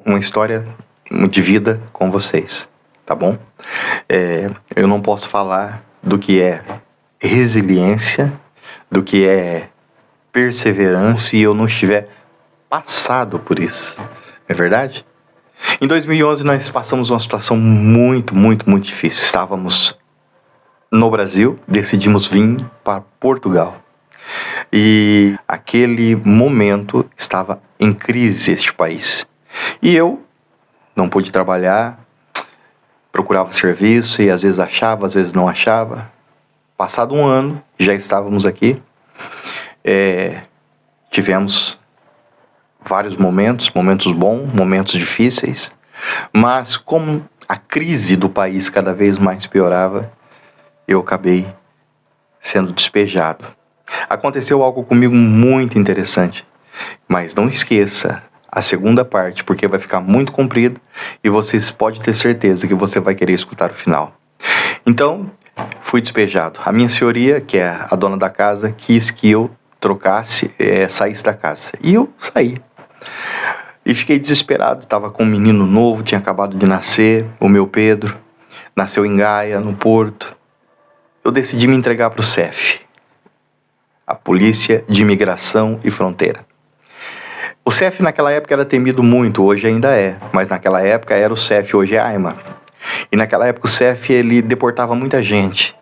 uma história de vida com vocês, tá bom? Eu não posso falar do que é resiliência, do que é perseverança, se eu não estiver passado por isso, é verdade? Em 2011 nós passamos uma situação muito difícil. Estávamos no Brasil, decidimos vir para Portugal. E aquele momento estava em crise este país. E eu não pude trabalhar, procurava serviço e às vezes achava, às vezes não achava. Passado um ano, já estávamos aqui. Tivemos vários momentos bons, momentos difíceis. Mas como a crise do país cada vez mais piorava, eu acabei sendo despejado. Aconteceu algo comigo muito interessante, mas não esqueça a segunda parte, porque vai ficar muito comprido e vocês podem ter certeza que você vai querer escutar o final. Então, fui despejado. A minha senhoria, que é a dona da casa, quis que eu trocasse, saísse da casa. E eu saí. E fiquei desesperado, estava com um menino novo, tinha acabado de nascer, o meu Pedro, nasceu em Gaia, no Porto. Eu decidi me entregar para o CEF, a Polícia de Imigração e Fronteira. O CEF naquela época era temido muito, hoje ainda é, mas naquela época era o CEF, hoje é a AIMA. E naquela época o CEF, ele deportava muita gente.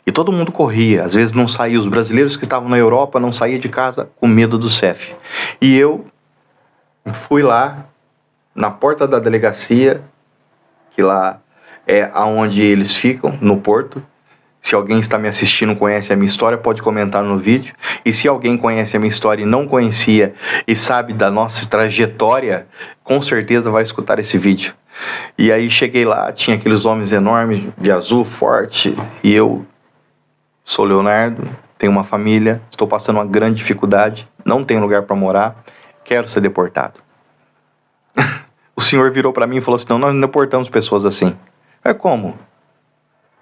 E todo mundo corria, às vezes não saía, os brasileiros que estavam na Europa não saíam de casa com medo do CEF. E eu fui lá, na porta da delegacia, que lá é aonde eles ficam, no Porto. Se alguém está me assistindo e conhece a minha história, pode comentar no vídeo. E se alguém conhece a minha história e não conhecia e sabe da nossa trajetória, com certeza vai escutar esse vídeo. E aí cheguei lá, tinha aqueles homens enormes, de azul, forte, e eu sou Leonardo, tenho uma família, estou passando uma grande dificuldade, não tenho lugar para morar, quero ser deportado. O senhor virou para mim e falou assim, não, nós não deportamos pessoas assim. Como?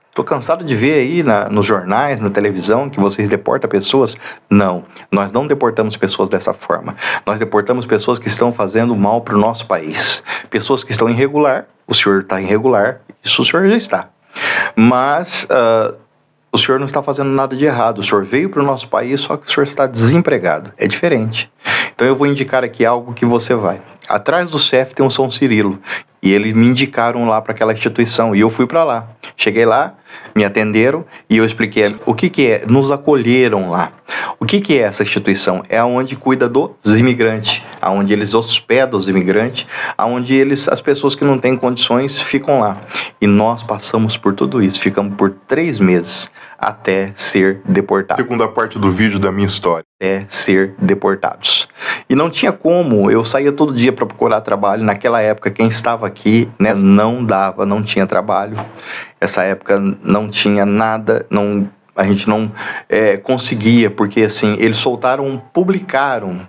Estou cansado de ver aí nos jornais, na televisão, que vocês deportam pessoas. Não, nós não deportamos pessoas dessa forma. Nós deportamos pessoas que estão fazendo mal para o nosso país. Pessoas que estão irregular, o senhor está irregular, isso o senhor já está. Mas o senhor não está fazendo nada de errado. O senhor veio para o nosso país, só que o senhor está desempregado. É diferente. Então eu vou indicar aqui algo que você vai. Atrás do CEF tem um São Cirilo. E eles me indicaram lá para aquela instituição. E eu fui para lá. Cheguei lá, me atenderam e eu expliquei o que é. Nos acolheram lá. O que é essa instituição? É onde cuida dos imigrantes, onde eles hospedam os imigrantes, onde as pessoas que não têm condições ficam lá. E nós passamos por tudo isso. Ficamos por 3 meses até ser deportado. Segunda parte do vídeo da minha história. Até ser deportados. E não tinha como, eu saía todo dia para procurar trabalho. Naquela época, quem estava aqui, né, não dava, não tinha trabalho. Essa época não tinha nada, a gente não conseguia, porque assim, eles publicaram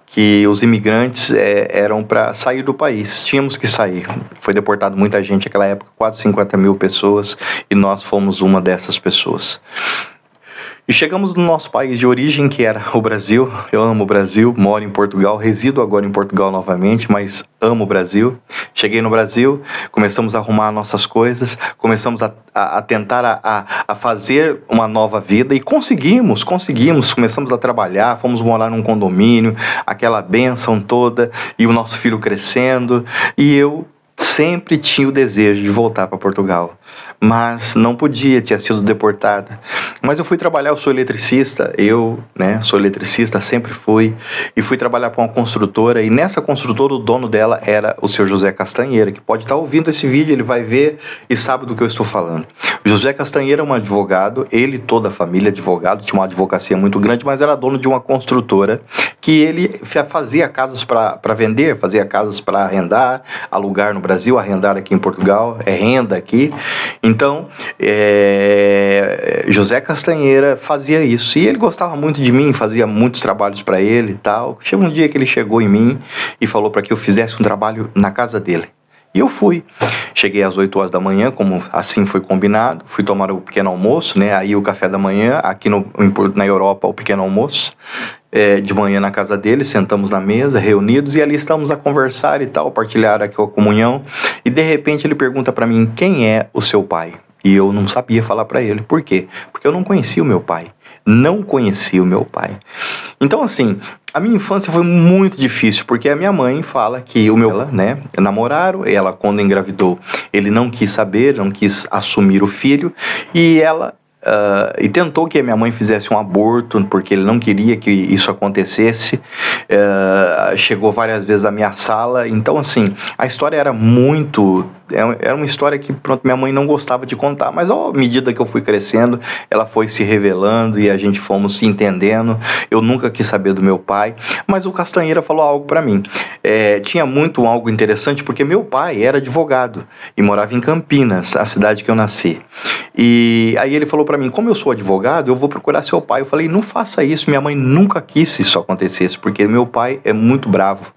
que os imigrantes eram para sair do país. Tínhamos que sair. Foi deportado muita gente naquela época, quase 50 mil pessoas, e nós fomos uma dessas pessoas. E chegamos no nosso país de origem, que era o Brasil. Eu amo o Brasil, moro em Portugal, resido agora em Portugal novamente, mas amo o Brasil. Cheguei no Brasil, começamos a arrumar nossas coisas, começamos a tentar a fazer uma nova vida e conseguimos, começamos a trabalhar, fomos morar num condomínio, aquela bênção toda, e o nosso filho crescendo, e eu sempre tinha o desejo de voltar para Portugal, mas não podia, tinha sido deportada. Mas eu fui trabalhar, eu sou eletricista, sou eletricista, sempre fui, e fui trabalhar para uma construtora, e nessa construtora o dono dela era o senhor José Castanheira, que pode estar ouvindo esse vídeo, ele vai ver e sabe do que eu estou falando. O José Castanheira é um advogado, ele e toda a família advogado, tinha uma advocacia muito grande, mas era dono de uma construtora, que ele fazia casas para vender, fazia casas para arrendar, alugar no Brasil, arrendar aqui em Portugal, renda aqui. Então, José Castanheira fazia isso. E ele gostava muito de mim, fazia muitos trabalhos para ele e tal. Chegou um dia que ele chegou em mim e falou para que eu fizesse um trabalho na casa dele. E eu fui. Cheguei às 8 horas da manhã, como assim foi combinado. Fui tomar o pequeno almoço, né? Aí o café da manhã, aqui na Europa, o pequeno almoço. De manhã na casa dele, sentamos na mesa, reunidos, e ali estamos a conversar e tal, partilhar aqui a comunhão. E de repente ele pergunta para mim: quem é o seu pai? E eu não sabia falar para ele. Por quê? Porque eu não conhecia o meu pai. Não conhecia o meu pai. Então, assim, a minha infância foi muito difícil, porque a minha mãe fala que ela, né, namoraram, ela quando engravidou, ele não quis saber, não quis assumir o filho, e ela e tentou que a minha mãe fizesse um aborto, porque ele não queria que isso acontecesse. Chegou várias vezes à minha sala. Então, assim, a história era uma história que, pronto, minha mãe não gostava de contar, mas à medida que eu fui crescendo, ela foi se revelando e a gente fomos se entendendo. Eu nunca quis saber do meu pai, mas o Castanheira falou algo para mim. Tinha muito algo interessante, porque meu pai era advogado e morava em Campinas, a cidade que eu nasci. E aí ele falou para mim: como eu sou advogado, eu vou procurar seu pai. Eu falei: não faça isso, minha mãe nunca quis que isso acontecesse, porque meu pai é muito bravo.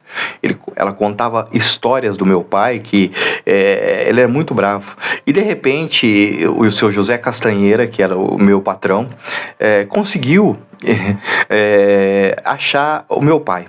Ela contava histórias do meu pai que ele é muito bravo. E de repente o seu José Castanheira, que era o meu patrão, conseguiu achar o meu pai.